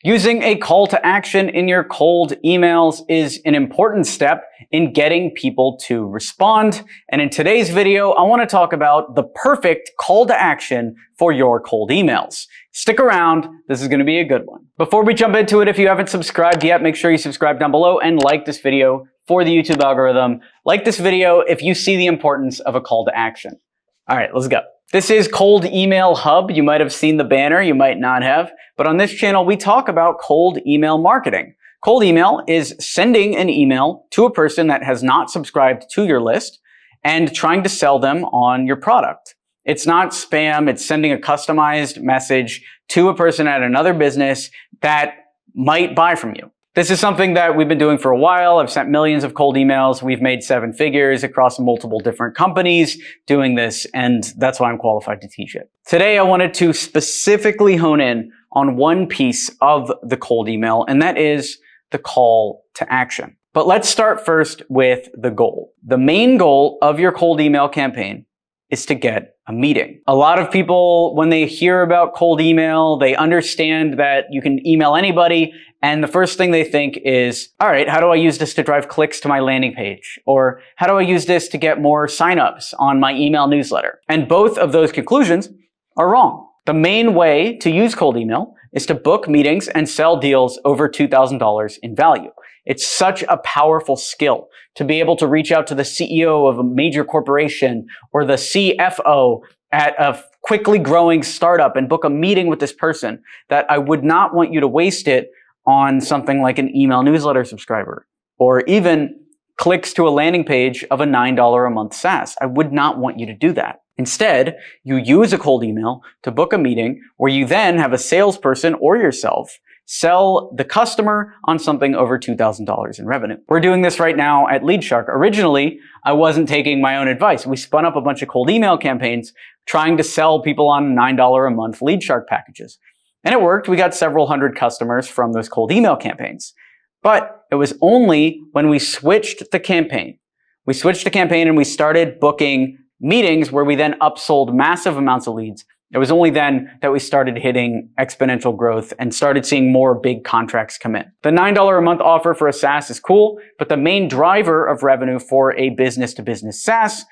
Using a call to action in your cold emails is an important step in getting people to respond. And in today's video, I want to talk about the perfect call to action for your cold emails. Stick around. This is going to be a good one. Before we jump into it, if you haven't subscribed yet, make sure you subscribe down below and like this video for the YouTube algorithm. Like this video if you see the importance of a call to action. All right, let's go. This is Cold Email Hub. You might have seen the banner, you might not have, but on this channel, we talk about cold email marketing. Cold email is sending an email to a person that has not subscribed to your list and trying to sell them on your product. It's not spam, it's sending a customized message to a person at another business that might buy from you. This is something that we've been doing for a while. I've sent millions of cold emails. We've made 7 figures across multiple different companies doing this, and that's why I'm qualified to teach it. Today, I wanted to specifically hone in on one piece of the cold email, and that is the call to action. But let's start first with the goal. The main goal of your cold email campaign is to get a meeting. A lot of people, when they hear about cold email, they understand that you can email anybody, and the first thing they think is, all right, how do I use this to drive clicks to my landing page? Or how do I use this to get more signups on my email newsletter? And both of those conclusions are wrong. The main way to use cold email is to book meetings and sell deals over $2,000 in value. It's such a powerful skill to be able to reach out to the CEO of a major corporation or the CFO at a quickly growing startup and book a meeting with this person that I would not want you to waste it on something like an email newsletter subscriber or even clicks to a landing page of a $9 a month SaaS. I would not want you to do that. Instead, you use a cold email to book a meeting where you then have a salesperson or yourself sell the customer on something over $2,000 in revenue. We're doing this right now at LeadShark. Originally, I wasn't taking my own advice. We spun up a bunch of cold email campaigns trying to sell people on $9 a month LeadShark packages. And it worked. We got several hundred customers from those cold email campaigns. But it was only when we switched the campaign. We switched the campaign and we started booking meetings where we then upsold massive amounts of leads. It was only then that we started hitting exponential growth and started seeing more big contracts come in. The $9 a month offer for a SaaS is cool, but the main driver of revenue for a business-to-business SaaS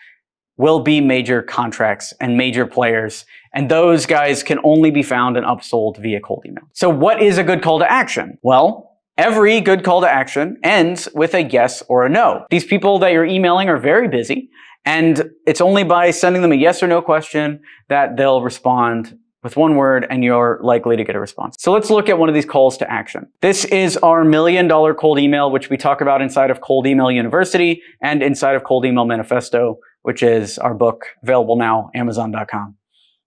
will be major contracts and major players, and those guys can only be found and upsold via cold email. So what is a good call to action? Well, every good call to action ends with a yes or a no. These people that you're emailing are very busy, and it's only by sending them a yes or no question that they'll respond with one word and you're likely to get a response. So let's look at one of these calls to action. This is our $1 million cold email, which we talk about inside of Cold Email University and inside of Cold Email Manifesto, which is our book available now, Amazon.com,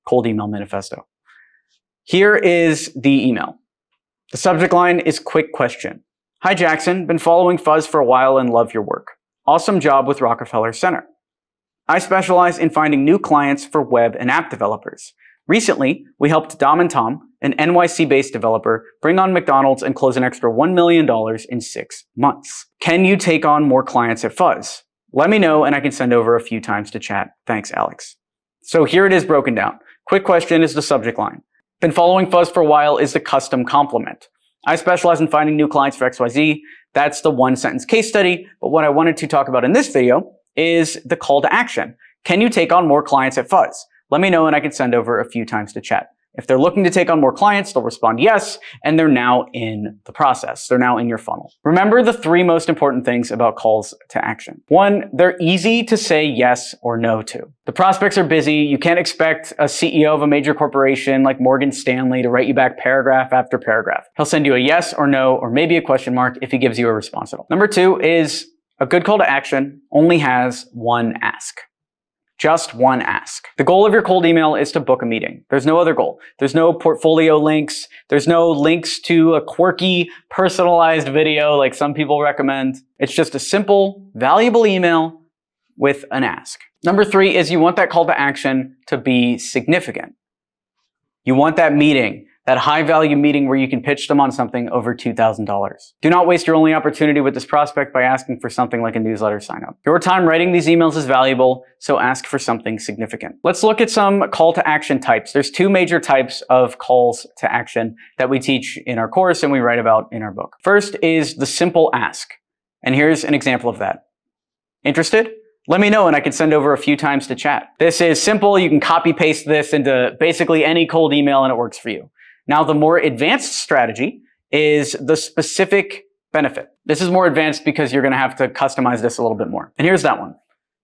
Cold Email Manifesto. Here is the email. The subject line is quick question. Hi, Jackson. Been following Fuzz for a while and love your work. Awesome job with Rockefeller Center. I specialize in finding new clients for web and app developers. Recently, we helped Dom and Tom, an NYC-based developer, bring on McDonald's and close an extra $1 million in 6 months. Can you take on more clients at Fuzz? Let me know and I can send over a few times to chat. Thanks, Alex. So here it is broken down. Quick question is the subject line. Been following Fuzz for a while is the custom compliment. I specialize in finding new clients for XYZ. That's the one sentence case study. But what I wanted to talk about in this video is the call to action. Can you take on more clients at Fuzz? Let me know and I can send over a few times to chat. If they're looking to take on more clients, they'll respond yes, and they're now in the process. They're now in your funnel. Remember the 3 most important things about calls to action. 1, they're easy to say yes or no to. The prospects are busy. You can't expect a CEO of a major corporation like Morgan Stanley to write you back paragraph after paragraph. He'll send you a yes or no, or maybe a question mark if he gives you a response at all. Number 2 is a good call to action only has one ask. Just one ask. The goal of your cold email is to book a meeting. There's no other goal. There's no portfolio links. There's no links to a quirky, personalized video like some people recommend. It's just a simple, valuable email with an ask. Number 3 is you want that call to action to be significant. You want that meeting That high value meeting where you can pitch them on something over $2,000. Do not waste your only opportunity with this prospect by asking for something like a newsletter sign up. Your time writing these emails is valuable, so ask for something significant. Let's look at some call to action types. There's two major types of calls to action that we teach in our course and we write about in our book. First is the simple ask. And here's an example of that. Interested? Let me know and I can send over a few times to chat. This is simple. You can copy paste this into basically any cold email and it works for you. Now, the more advanced strategy is the specific benefit. This is more advanced because you're going to have to customize this a little bit more. And here's that one.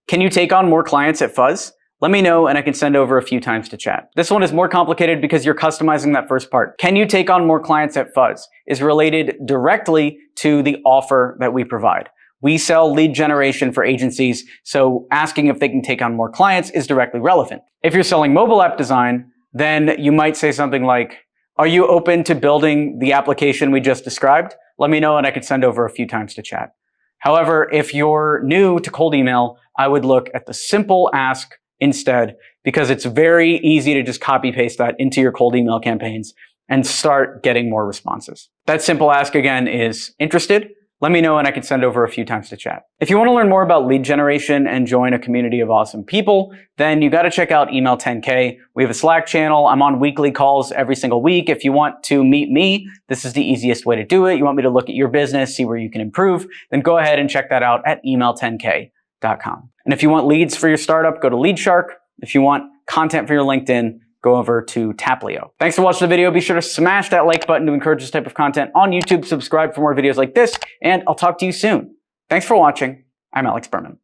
Can you take on more clients at Fuzz? Let me know and I can send over a few times to chat. This one is more complicated because you're customizing that first part. Can you take on more clients at Fuzz is related directly to the offer that we provide. We sell lead generation for agencies, so asking if they can take on more clients is directly relevant. If you're selling mobile app design, then you might say something like, are you open to building the application we just described? Let me know and I can send over a few times to chat. However, if you're new to cold email, I would look at the simple ask instead because it's very easy to just copy paste that into your cold email campaigns and start getting more responses. That simple ask again is interested? Let me know and I can send over a few times to chat. If you want to learn more about lead generation and join a community of awesome people, then you got to check out Email 10K. We have a Slack channel. I'm on weekly calls every single week. If you want to meet me, this is the easiest way to do it. You want me to look at your business, see where you can improve, then go ahead and check that out at email10k.com. And if you want leads for your startup, go to LeadShark. If you want content for your LinkedIn, go over to Taplio. Thanks for watching the video. Be sure to smash that like button to encourage this type of content on YouTube. Subscribe for more videos like this, and I'll talk to you soon. Thanks for watching. I'm Alex Berman.